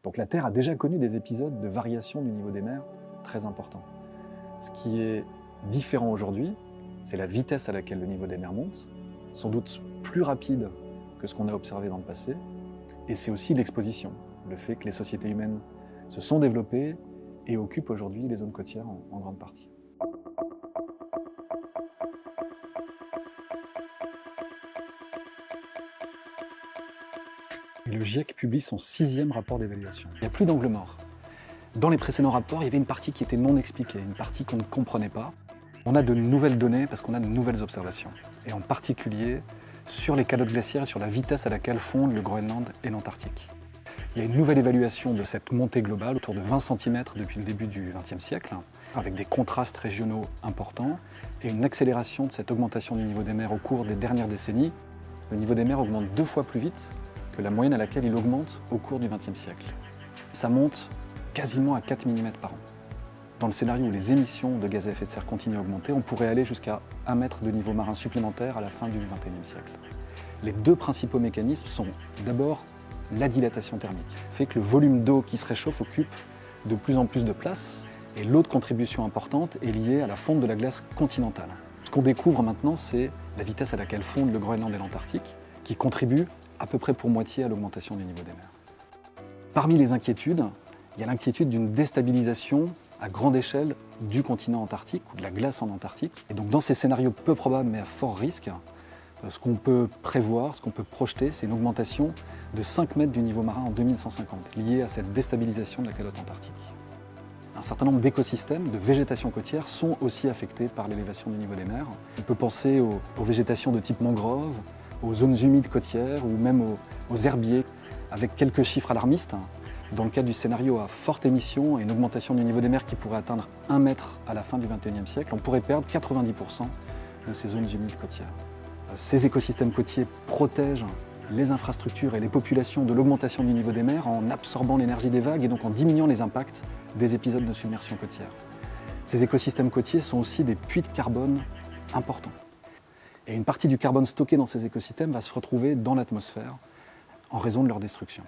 Donc la Terre a déjà connu des épisodes de variation du niveau des mers très importants. Ce qui est différent aujourd'hui, c'est la vitesse à laquelle le niveau des mers monte, sans doute plus rapide que ce qu'on a observé dans le passé, et c'est aussi l'exposition, le fait que les sociétés humaines se sont développées et occupent aujourd'hui les zones côtières en grande partie. Le GIEC publie son 6e rapport d'évaluation. Il n'y a plus d'angle mort. Dans les précédents rapports, il y avait une partie qui était non expliquée, une partie qu'on ne comprenait pas. On a de nouvelles données parce qu'on a de nouvelles observations, et en particulier sur les calottes glaciaires et sur la vitesse à laquelle fondent le Groenland et l'Antarctique. Il y a une nouvelle évaluation de cette montée globale, autour de 20 cm depuis le début du XXe siècle, avec des contrastes régionaux importants et une accélération de cette augmentation du niveau des mers au cours des dernières décennies. Le niveau des mers augmente 2 fois plus vite que la moyenne à laquelle il augmente au cours du XXe siècle. Ça monte quasiment à 4 mm par an. Dans le scénario où les émissions de gaz à effet de serre continuent à augmenter, on pourrait aller jusqu'à 1 mètre de niveau marin supplémentaire à la fin du XXIe siècle. Les deux principaux mécanismes sont d'abord la dilatation thermique, fait que le volume d'eau qui se réchauffe occupe de plus en plus de place, et l'autre contribution importante est liée à la fonte de la glace continentale. Ce qu'on découvre maintenant, c'est la vitesse à laquelle fondent le Groenland et l'Antarctique, qui contribue à peu près pour moitié à l'augmentation du niveau des mers. Parmi les inquiétudes, il y a l'inquiétude d'une déstabilisation à grande échelle du continent antarctique ou de la glace en Antarctique. Et donc dans ces scénarios peu probables mais à fort risque, ce qu'on peut prévoir, ce qu'on peut projeter, c'est une augmentation de 5 mètres du niveau marin en 2150, liée à cette déstabilisation de la calotte antarctique. Un certain nombre d'écosystèmes, de végétation côtière, sont aussi affectés par l'élévation du niveau des mers. On peut penser aux végétations de type mangrove, aux zones humides côtières ou même aux herbiers, avec quelques chiffres alarmistes. Dans le cadre du scénario à forte émission et une augmentation du niveau des mers qui pourrait atteindre 1 mètre à la fin du XXIe siècle, on pourrait perdre 90% de ces zones humides côtières. Ces écosystèmes côtiers protègent les infrastructures et les populations de l'augmentation du niveau des mers en absorbant l'énergie des vagues et donc en diminuant les impacts des épisodes de submersion côtière. Ces écosystèmes côtiers sont aussi des puits de carbone importants. Et une partie du carbone stocké dans ces écosystèmes va se retrouver dans l'atmosphère en raison de leur destruction.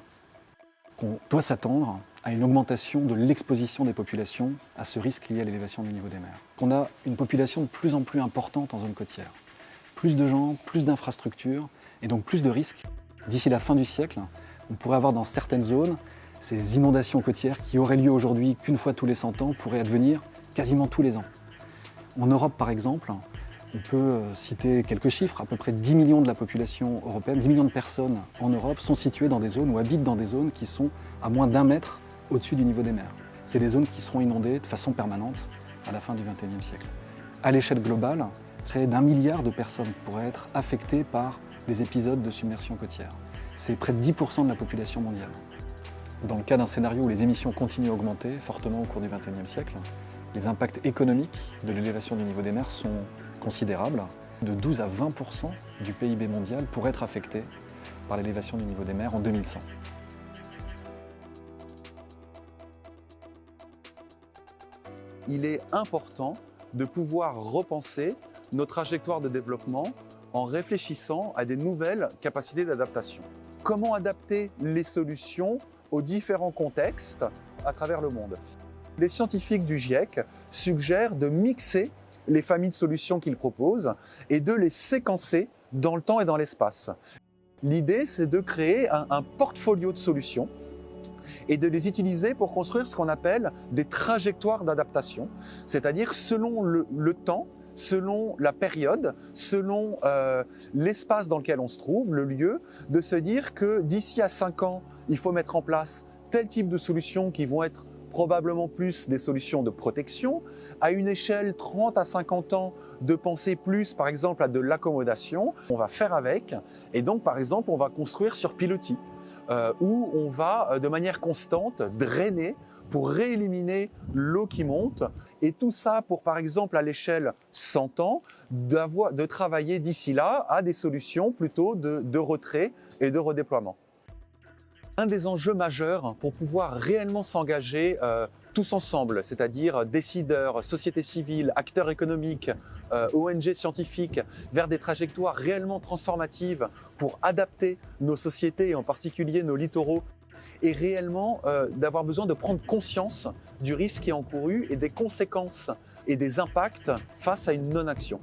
On doit s'attendre à une augmentation de l'exposition des populations à ce risque lié à l'élévation du niveau des mers. On a une population de plus en plus importante en zone côtière. Plus de gens, plus d'infrastructures et donc plus de risques. D'ici la fin du siècle, on pourrait avoir dans certaines zones ces inondations côtières qui auraient lieu aujourd'hui qu'une fois tous les 100 ans pourraient advenir quasiment tous les ans. En Europe par exemple, on peut citer quelques chiffres, à peu près 10 millions de la population européenne, 10 millions de personnes en Europe sont situées dans des zones ou habitent dans des zones qui sont à moins d'1 mètre au-dessus du niveau des mers. C'est des zones qui seront inondées de façon permanente à la fin du XXIe siècle. À l'échelle globale, près d'1 milliard de personnes pourraient être affectées par des épisodes de submersion côtière. C'est près de 10% de la population mondiale. Dans le cas d'un scénario où les émissions continuent à augmenter fortement au cours du XXIe siècle, les impacts économiques de l'élévation du niveau des mers sont considérables. De 12 à 20% du PIB mondial pourraient être affectés par l'élévation du niveau des mers en 2100. Il est important de pouvoir repenser nos trajectoires de développement en réfléchissant à des nouvelles capacités d'adaptation. Comment adapter les solutions aux différents contextes à travers le monde? Les scientifiques du GIEC suggèrent de mixer les familles de solutions qu'ils proposent et de les séquencer dans le temps et dans l'espace. L'idée, c'est de créer un portfolio de solutions et de les utiliser pour construire ce qu'on appelle des trajectoires d'adaptation, c'est-à-dire selon le temps, selon la période, selon l'espace dans lequel on se trouve, le lieu, de se dire que d'ici à 5 ans, il faut mettre en place tel type de solutions qui vont être probablement plus des solutions de protection, à une échelle 30 à 50 ans, de penser plus par exemple à de l'accommodation, on va faire avec, et donc par exemple on va construire sur pilotis, où on va de manière constante drainer pour rééliminer l'eau qui monte, et tout ça pour par exemple à l'échelle 100 ans, de travailler d'ici là à des solutions plutôt de retrait et de redéploiement. Un des enjeux majeurs pour pouvoir réellement s'engager tous ensemble, c'est-à-dire décideurs, sociétés civiles, acteurs économiques, ONG scientifiques, vers des trajectoires réellement transformatives pour adapter nos sociétés et en particulier nos littoraux et réellement d'avoir besoin de prendre conscience du risque qui est encouru et des conséquences et des impacts face à une non-action.